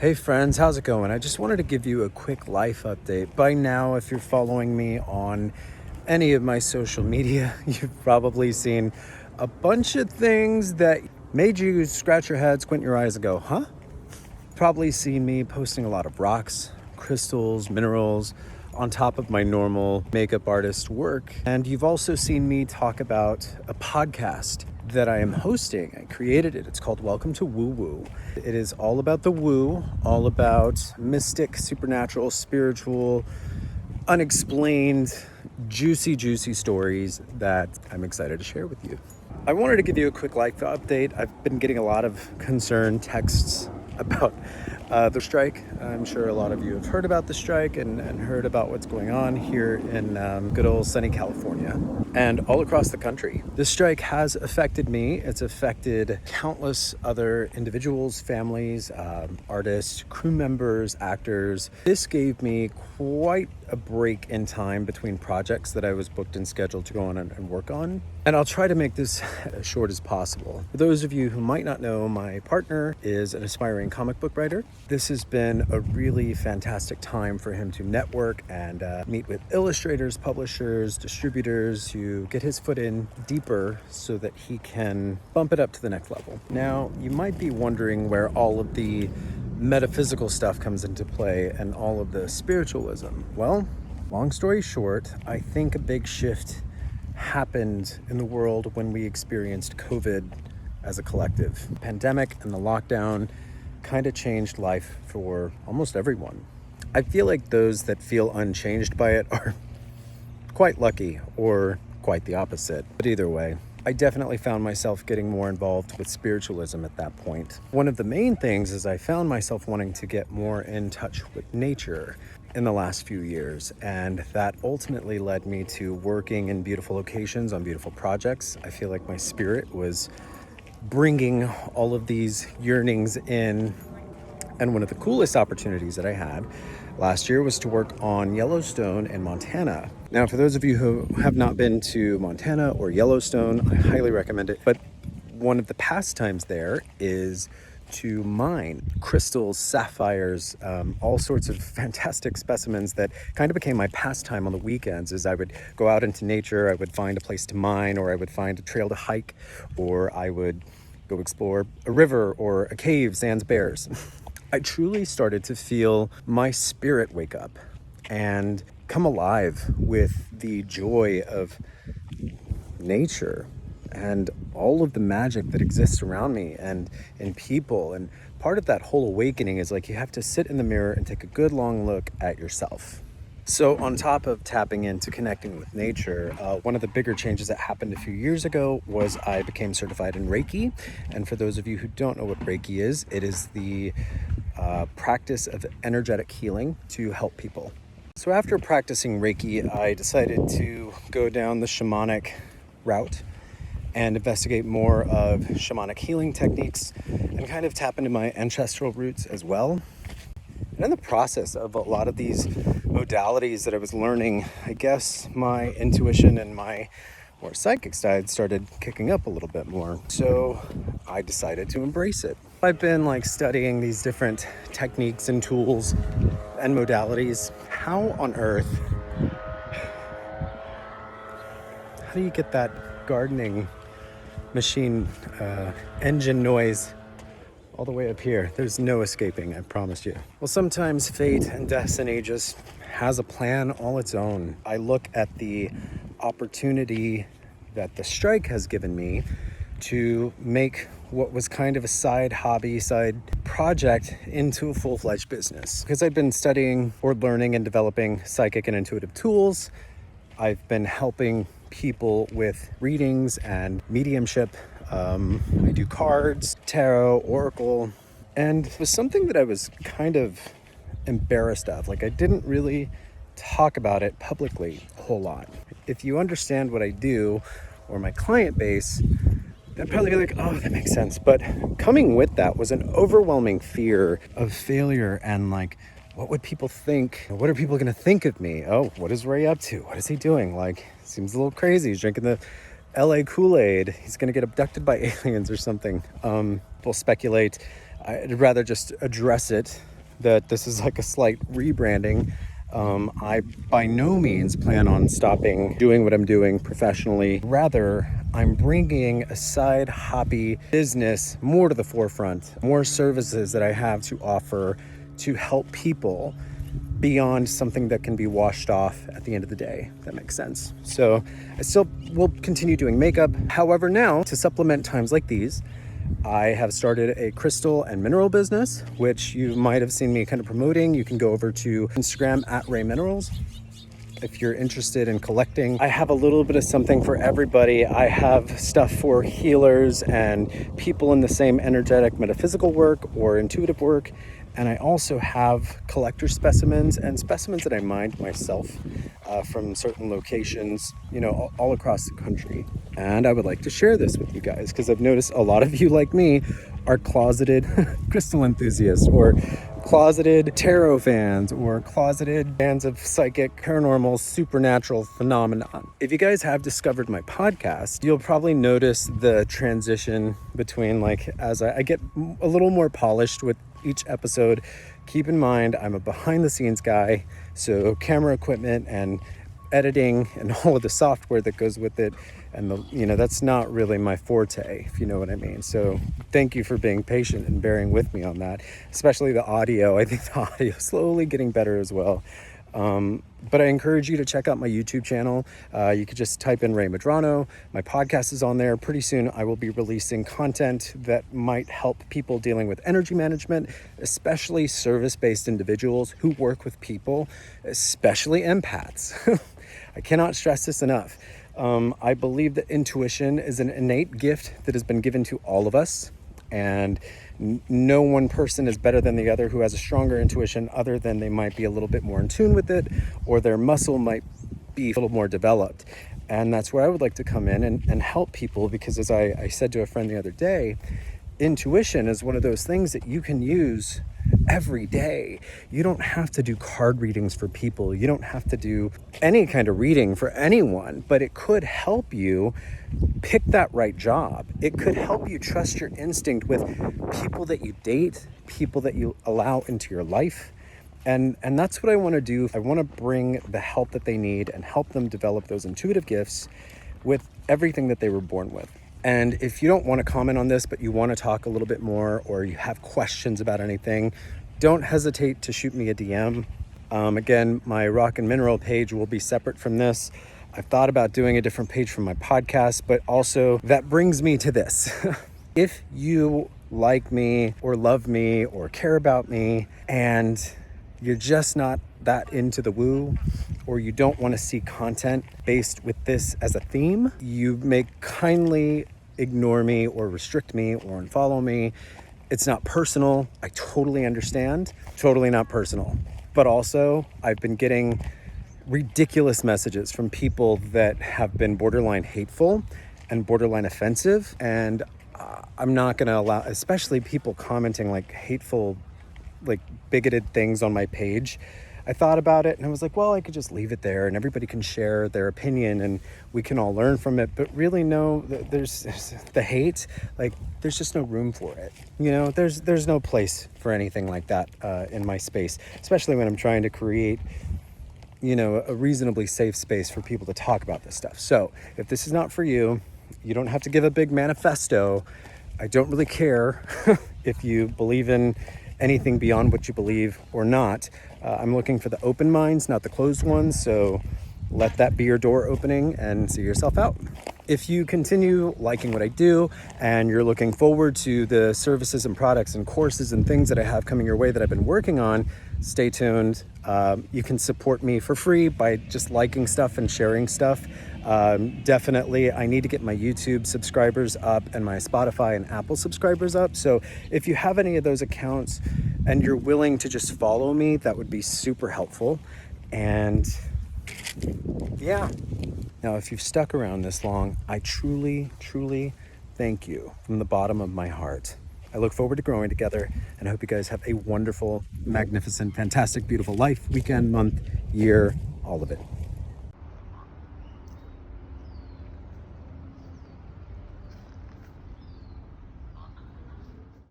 Hey friends, how's it going? I just wanted to give you a quick life update. By now, if you're following me on any of my social media, you've probably seen a bunch of things that made you scratch your head, squint your eyes and go, huh? Probably seen me posting a lot of rocks, crystals, minerals on top of my normal makeup artist work. And you've also seen me talk about a podcast that I am hosting. I created it. It's called Welcometowooowoo. It is all about the woo, all about mystic, supernatural, spiritual, unexplained, juicy stories that I'm excited to share with you. I wanted to give you a quick life update. I've been getting a lot of concern texts about the strike. I'm sure a lot of you have heard about the strike and heard about what's going on here in good old sunny California and all across the country. This strike has affected me. It's affected countless other individuals, families, artists, crew members, actors. This gave me quite a break in time between projects that I was booked and scheduled to go on and work on. And I'll try to make this as short as possible. For those of you who might not know, my partner is an aspiring comic book writer. This has been a really fantastic time for him to network and meet with illustrators, publishers, distributors to get his foot in deeper so that he can bump it up to the next level. Now, you might be wondering where all of the metaphysical stuff comes into play and all of the spiritualism. Well, long story short, I think a big shift happened in the world when we experienced COVID as a collective. The pandemic and the lockdown kind of changed life for almost everyone. I feel like those that feel unchanged by it are quite lucky or quite the opposite. But either way, I definitely found myself getting more involved with spiritualism at that point. One of the main things is I found myself wanting to get more in touch with nature in the last few years, and that ultimately led me to working in beautiful locations on beautiful projects. I feel like my spirit was bringing all of these yearnings in, and one of the coolest opportunities that I had last year was to work on Yellowstone in Montana. Now, for those of you who have not been to Montana or Yellowstone, I highly recommend it. But one of the pastimes there is to mine crystals, sapphires, all sorts of fantastic specimens that kind of became my pastime on the weekends. As I would go out into nature, I would find a place to mine, or I would find a trail to hike, or I would go explore a river or a cave, sans bears. I truly started to feel my spirit wake up and come alive with the joy of nature and all of the magic that exists around me and in people. And part of that whole awakening is like you have to sit in the mirror and take a good long look at yourself. So on top of tapping into connecting with nature, one of the bigger changes that happened a few years ago was I became certified in Reiki. And for those of you who don't know what Reiki is, it is the practice of energetic healing to help people. So after practicing Reiki, I decided to go down the shamanic route and investigate more of shamanic healing techniques and kind of tap into my ancestral roots as well. And in the process of a lot of these modalities that I was learning, I guess my intuition and my more psychic side started kicking up a little bit more. So I decided to embrace it. I've been studying these different techniques and tools and modalities. How on earth, how do you get that gardening machine engine noise all the way up here? There's no escaping, I promise you. Well, sometimes fate and destiny just has a plan all its own. I look at the opportunity that the strike has given me to make what was kind of a side hobby, side project into a full-fledged business. Because I've been studying or learning and developing psychic and intuitive tools. I've been helping people with readings and mediumship. I do cards, tarot, oracle, and it was something that I was kind of embarrassed of. I didn't really talk about it publicly a whole lot. If you understand what I do or my client base, they'd probably be like, oh, that makes sense. But coming with that was an overwhelming fear of failure and what would people think? What are people going to think of me? Oh, what is Ray up to? What is he doing? Seems a little crazy. He's drinking the LA Kool-Aid. He's going to get abducted by aliens or something. People speculate I'd rather just address it, that this is like a slight rebranding. I by no means plan on stopping doing what I'm doing professionally. Rather, I'm bringing a side hobby business more to the forefront, more services that I have to offer to help people beyond something that can be washed off at the end of the day. If that makes sense. So I still will continue doing makeup. However, now to supplement times like these, I have started a crystal and mineral business, which you might have seen me kind of promoting. You can go over to Instagram at Ray Minerals if you're interested in collecting. I have a little bit of something for everybody. I have stuff for healers and people in the same energetic metaphysical work or intuitive work. And I also have collector specimens and specimens that I mined myself from certain locations, all across the country. And I would like to share this with you guys because I've noticed a lot of you, like me, are closeted crystal enthusiasts or closeted tarot fans or closeted fans of psychic, paranormal, supernatural phenomenon. If you guys have discovered my podcast, you'll probably notice the transition between as I get a little more polished with each episode. Keep in mind, I'm a behind the scenes guy, so camera equipment and editing and all of the software that goes with it, and that's not really my forte, if you know what I mean. So thank you for being patient and bearing with me on that, especially the audio. I think the audio is slowly getting better as well. But I encourage you to check out my YouTube channel. You could just type in Ray Medrano. My podcast is on there. Pretty soon I will be releasing content that might help people dealing with energy management, especially service-based individuals who work with people, especially empaths. I cannot stress this enough. I believe that intuition is an innate gift that has been given to all of us, and no one person is better than the other who has a stronger intuition, other than they might be a little bit more in tune with it, or their muscle might be a little more developed. And that's where I would like to come in and help people, because as I said to a friend the other day, intuition is one of those things that you can use every day. You don't have to do card readings for people. You don't have to do any kind of reading for anyone, but it could help you pick that right job. It could help you trust your instinct with people that you date, people that you allow into your life. And that's what I want to do. I want to bring the help that they need and help them develop those intuitive gifts with everything that they were born with. And if you don't want to comment on this, but you want to talk a little bit more, or you have questions about anything, don't hesitate to shoot me a DM. Again, my rock and mineral page will be separate from this. I've thought about doing a different page for my podcast, but also that brings me to this. If you like me or love me or care about me and you're just not that into the woo, or you don't want to see content based with this as a theme, you may kindly ignore me or restrict me or unfollow me. It's not personal. I totally understand. Totally not personal. But also, I've been getting ridiculous messages from people that have been borderline hateful and borderline offensive. And I'm not going to allow, especially people commenting hateful, bigoted things on my page. I thought about it and I was like, well, I could just leave it there and everybody can share their opinion and we can all learn from it. But really, no, there's the hate, there's just no room for it. There's no place for anything like that in my space, especially when I'm trying to create, a reasonably safe space for people to talk about this stuff. So if this is not for you, you don't have to give a big manifesto. I don't really care if you believe in anything beyond what you believe or not. I'm looking for the open minds, not the closed ones. So let that be your door opening and see yourself out. If you continue liking what I do and you're looking forward to the services and products and courses and things that I have coming your way that I've been working on, stay tuned. You can support me for free by just liking stuff and sharing stuff. Definitely, I need to get my YouTube subscribers up and my Spotify and Apple subscribers up. So if you have any of those accounts and you're willing to just follow me, that would be super helpful. And yeah. Now, if you've stuck around this long, I truly, truly thank you from the bottom of my heart. I look forward to growing together and I hope you guys have a wonderful, magnificent, fantastic, beautiful life, weekend, month, year, all of it.